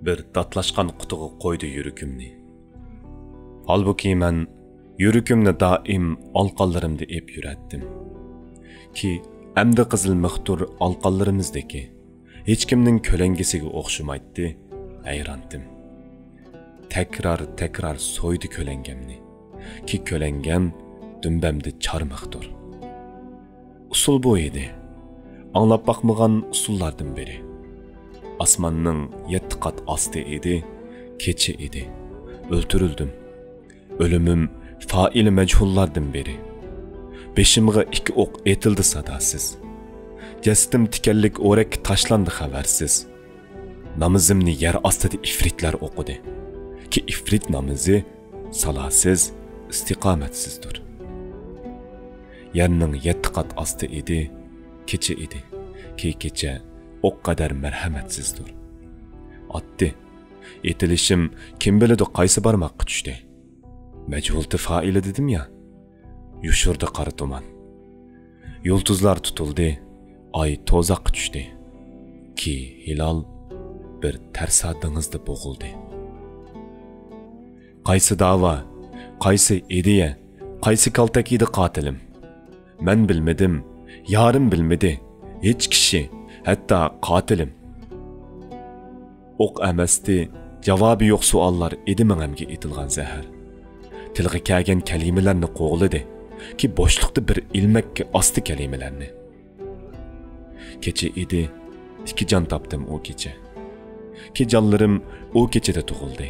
bir datlashqan qutiga qo'ydi yuragimni. Halbuki men yuragimni doim alqonlarimda ep yuratdim. Ki amdi qizil mixtur alqonlarimizdagi hech kimning ko'langisiga o'xshamaydi, hayrondim. Tekrar so'ydi ko'langamni. Ki ko'langam dümbamda charmaqdir. Usul bu edi. Anlab bakmagan usullardan biri. Asmanning 7 qat asti edi, kecha edi. Öldürüldüm. Ölümüm faili mechullardan biri. Beşimga 2 o'q etildi sadasiz. Jasadim tikanlik o'rak tashlandi xabarsiz. Namazimni yer ostida ifritlar o'qidi. Ki ifrit namozi salosiz, istiqomatsizdir. Yerning 7 qat asti edi, kecha edi. Ki kecha o'q qadar marhamatsizdir. Atdi. Etilishim kim biladi qaysi barmoqqa tushdi. Mechhulti faili dedim ya. Yushurdi qora tuman. Yulduzlar tutuldi, ay to'zaqqa tushdi. Ki hilal bir tarsa dengizda bo'g'ildi. Qaysi dava, qaysi ideya, qaysi kaltak edi qotilim. Men bilmedim, yarim bilmedi, hech kishi, hatta qotilim. O'q emasdi, javobi yo'q savollar edi menga etilgan zahar. Tilga kelgan kalimalarni qo'g'lidi. Ki boşlukta bir ilmekki astı kelimelerini. Kecha edi, 2 can tapdım o kecha. Ki canlarım o keçede tuğuldu.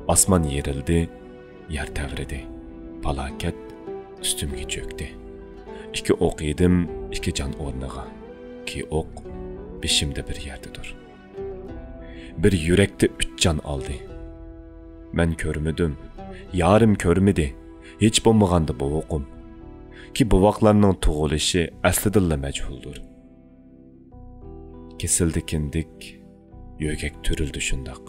Asman yerildi, yer tevredi. Falaket üstümge çöktü. 2 o'q yedim, 2 can o'rniga. Ki o'q beshimda bir yerdedir. Bir yürekte 3 can aldı. Men körmüdüm, yarım körmedi. Hiç bo'lmaganda bu o'qim. Ki bu vaqtlarning tug'ilishi aslida majhuldir. Kesildi kindik, yo'gak turildi shundoq.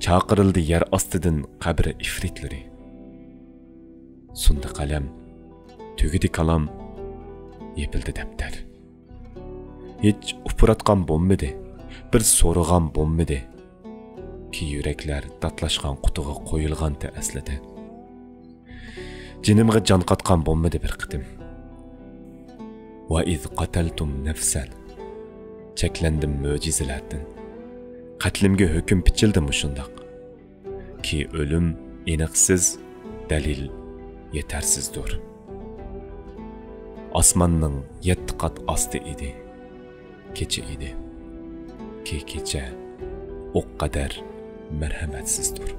Chaqirildi yer ostidan qabri ifritlari. Sundi qalam, tugidi kalam, yepildi daftar. Hech upuratgan bo'lmadi, bir so'rag'an bo'lmadi. Ki yuraklar datlashgan qutiga qo'yilganda aslida. Jinimga jon qatgan bo'lmadi bir qitim. Va iz qataltum nafsan. Cheklandim mo'jizalardan. Qatlimga hukm pichildi mushundoq. Ki o'lim aniqsiz, dalil yetarsizdir. Osmonning 7 qat osti edi. Kecha edi. Ki kecha o'q qadar marhamatsizdir.